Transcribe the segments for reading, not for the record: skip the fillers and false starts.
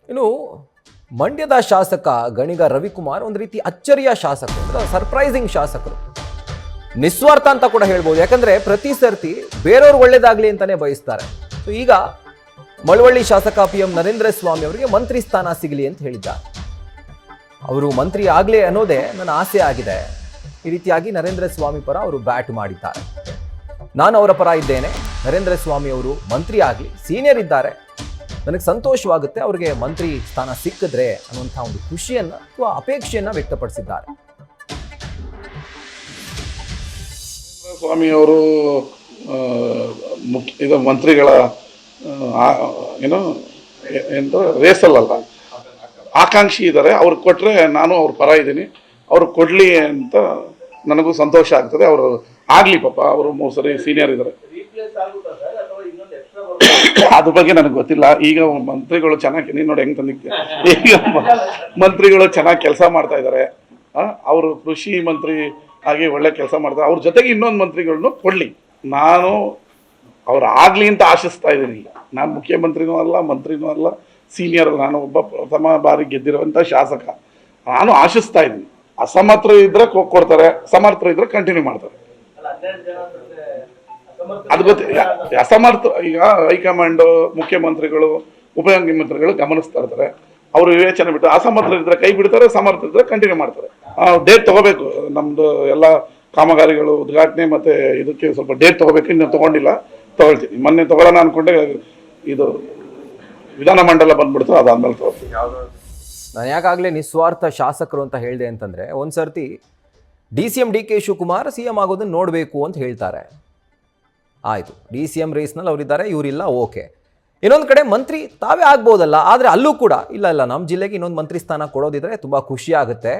ಇನ್ನು ಮಂಡ್ಯದ ಶಾಸಕ ಗಣಿಗ ರವಿಕುಮಾರ್ ಒಂದು ರೀತಿ ಅಚ್ಚರಿಯ ಶಾಸಕರು, ಅಂದ್ರೆ ಸರ್ಪ್ರೈಸಿಂಗ್ ಶಾಸಕರು, ನಿಸ್ವಾರ್ಥ ಅಂತ ಕೂಡ ಹೇಳ್ಬೋದು. ಯಾಕಂದ್ರೆ ಪ್ರತಿ ಸರ್ತಿ ಬೇರೆಯವ್ರು ಒಳ್ಳೇದಾಗ್ಲಿ ಅಂತಾನೆ ಬಯಸ್ತಾರೆ. ಸೊ ಈಗ ಮಳವಳ್ಳಿ ಶಾಸಕ PM ನರೇಂದ್ರ ಸ್ವಾಮಿ ಅವರಿಗೆ ಮಂತ್ರಿ ಸ್ಥಾನ ಸಿಗಲಿ ಅಂತ ಹೇಳಿದ್ದಾರೆ. ಅವರು ಮಂತ್ರಿ ಆಗ್ಲಿ ಅನ್ನೋದೇ ನನ್ನ ಆಸೆ ಆಗಿದೆ. ಈ ರೀತಿಯಾಗಿ ನರೇಂದ್ರ ಸ್ವಾಮಿ ಪರ ಅವರು ಬ್ಯಾಟ್ ಮಾಡಿದ್ದಾರೆ. ನಾನು ಅವರ ಪರ ಇದ್ದೇನೆ, ನರೇಂದ್ರ ಸ್ವಾಮಿ ಅವರು ಮಂತ್ರಿ ಆಗಲಿ, ಸೀನಿಯರ್ ಇದ್ದಾರೆ, ನನಗೆ ಸಂತೋಷವಾಗುತ್ತೆ ಅವರಿಗೆ ಮಂತ್ರಿ ಸ್ಥಾನ ಸಿಕ್ಕಿದ್ರೆ ಅನ್ನುವಂಥ ಒಂದು ಖುಷಿಯನ್ನ ಅಥವಾ ಅಪೇಕ್ಷೆಯನ್ನ ವ್ಯಕ್ತಪಡಿಸಿದ್ದಾರೆ. ಸ್ವಾಮಿಯವರು ಇದು ಮಂತ್ರಿಗಳ ಏನೋ ಎಂತ ರೇಸಲ್ಲ ಆಕಾಂಕ್ಷಿ ಇದ್ದಾರೆ. ಅವ್ರಿಗೆ ಕೊಟ್ಟರೆ ನಾನು ಅವ್ರ ಪರ ಇದ್ದೀನಿ, ಅವ್ರು ಕೊಡಲಿ ಅಂತ ನನಗೂ ಸಂತೋಷ ಆಗ್ತದೆ. ಅವರು ಆಗಲಿ, ಪಾಪ ಅವರು 3 ಸರಿ ಸೀನಿಯರ್ ಇದ್ದಾರೆ. ಅದ್ರ ಬಗ್ಗೆ ನನಗೆ ಗೊತ್ತಿಲ್ಲ. ಈಗ ಮಂತ್ರಿಗಳು ಚೆನ್ನಾಗಿ, ನೀನು ನೋಡಿ ಹೆಂಗೆ ತಂದಿದ್ದೆ, ಈಗ ಮಂತ್ರಿಗಳು ಚೆನ್ನಾಗಿ ಕೆಲಸ ಮಾಡ್ತಾ ಇದ್ದಾರೆ. ಅವರು ಕೃಷಿ ಮಂತ್ರಿ ಆಗಿ ಒಳ್ಳೆ ಕೆಲಸ ಮಾಡ್ತಾರೆ. ಅವ್ರ ಜೊತೆಗೆ ಇನ್ನೊಂದು ಮಂತ್ರಿಗಳನ್ನು ಕೊಡಲಿ, ನಾನು ಅವ್ರು ಆಗಲಿ ಅಂತ ಆಶಿಸ್ತಾ ಇದ್ದೀನಿ. ನಾನು ಮುಖ್ಯಮಂತ್ರಿನೂ ಅಲ್ಲ, ಮಂತ್ರಿನೂ ಅಲ್ಲ, ಸೀನಿಯರ್, ನಾನು ಒಬ್ಬ ಪ್ರಥಮ ಬಾರಿ ಗೆದ್ದಿರುವಂಥ ಶಾಸಕ. ನಾನು ಆಶಿಸ್ತಾ ಇದ್ದೀನಿ. ಅಸಮರ್ಥರು ಇದ್ರೆ ಕೊಡ್ತಾರೆ, ಸಮರ್ಥರು ಇದ್ರೆ ಕಂಟಿನ್ಯೂ ಮಾಡ್ತಾರೆ. ಅದು ಗೊತ್ತಿಲ್ಲ. ಅಸಮರ್ಥ ಈಗ ಹೈಕಮಾಂಡ್, ಮುಖ್ಯಮಂತ್ರಿಗಳು, ಉಪಮುಖ್ಯಮಂತ್ರಿಗಳು ಗಮನಿಸ್ತಾ ಇರ್ತಾರೆ. ಅವರು ವಿವೇಚನೆ ಬಿಟ್ಟು ಅಸಮರ್ಥರು ಇದ್ರೆ ಕೈ ಬಿಡ್ತಾರೆ, ಸಮರ್ಥ ಇದ್ರೆ ಕಂಟಿನ್ಯೂ ಮಾಡ್ತಾರೆ. ಡೇಟ್ ತಗೋಬೇಕು, ನಮ್ದು ಎಲ್ಲ ಕಾಮಗಾರಿಗಳು ಉದ್ಘಾಟನೆ ಮತ್ತೆ ಇದಕ್ಕೆ ಸ್ವಲ್ಪ ಡೇಟ್ ತಗೋಬೇಕು. ಇನ್ನು ತಗೊಂಡಿಲ್ಲ, ತಗೊಳ್ತೀನಿ. ಮೊನ್ನೆ ತಗೊಳ್ಳೋಣ ಅನ್ಕೊಂಡೆ, ಇದು ವಿಧಾನಮಂಡಲ ಬಂದ್ಬಿಡ್ತು, ಅದಾದ್ಮೇಲೆ ತಗೋತೀನಿ. ನಾನು ಯಾಕಾಗಲೇ ನಿಸ್ವಾರ್ಥ ಶಾಸಕರು ಅಂತ ಹೇಳಿದೆ ಅಂತಂದ್ರೆ, ಒಂದ್ಸರ್ತಿ DCM DK ಶಿವಕುಮಾರ್ CM ಆಗೋದನ್ನ ನೋಡಬೇಕು ಅಂತ ಹೇಳ್ತಾರೆ. ಆಯ್ತು, DCM ರೇಸ್ನಲ್ಲಿ ಅವರಿದ್ದಾರೆ, ಇವರಿಲ್ಲ, ಓಕೆ. ಇನ್ನೊಂದು ಕಡೆ ಮಂತ್ರಿ ತಾವೇ ಆಗ್ಬೋದಲ್ಲ, ಆದರೆ ಅಲ್ಲೂ ಕೂಡ ಇಲ್ಲ ನಮ್ಮ ಜಿಲ್ಲೆಗೆ ಇನ್ನೊಂದು ಮಂತ್ರಿ ಸ್ಥಾನ ಕೊಡೋದಿದ್ರೆ ತುಂಬ ಖುಷಿ ಆಗುತ್ತೆ.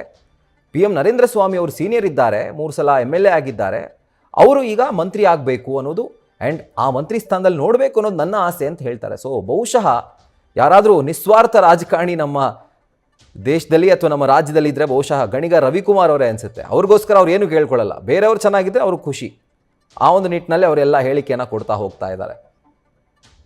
PM ನರೇಂದ್ರ ಸ್ವಾಮಿ ಅವರು ಸೀನಿಯರ್ ಇದ್ದಾರೆ, 3 ಸಲ MLA ಆಗಿದ್ದಾರೆ, ಅವರು ಈಗ ಮಂತ್ರಿ ಆಗಬೇಕು ಅನ್ನೋದು ಆ್ಯಂಡ್ ಆ ಮಂತ್ರಿ ಸ್ಥಾನದಲ್ಲಿ ನೋಡಬೇಕು ಅನ್ನೋದು ನನ್ನ ಆಸೆ ಅಂತ ಹೇಳ್ತಾರೆ. ಸೊ ಬಹುಶಃ ಯಾರಾದರೂ ನಿಸ್ವಾರ್ಥ ರಾಜಕಾರಣಿ ನಮ್ಮ ದೇಶದಲ್ಲಿ ಅಥವಾ ನಮ್ಮ ರಾಜ್ಯದಲ್ಲಿ ಇದ್ದರೆ ಬಹುಶಃ ಗಣಿಗ ರವಿಕುಮಾರ್ ಅವರೇ ಅನಿಸುತ್ತೆ. ಅವ್ರಿಗೋಸ್ಕರ ಅವ್ರು ಏನು ಕೇಳ್ಕೊಳ್ಳಲ್ಲ, ಬೇರೆಯವ್ರು ಚೆನ್ನಾಗಿದ್ದರೆ ಅವ್ರಿಗೆ ಖುಷಿ. ಆ ಒಂದು ನಿಟ್ಟಿನಲ್ಲಿ ಅವರೆಲ್ಲ ಹೇಳಿಕೆಯನ್ನು ಕೊಡ್ತಾ ಹೋಗ್ತಾ ಇದ್ದಾರೆ.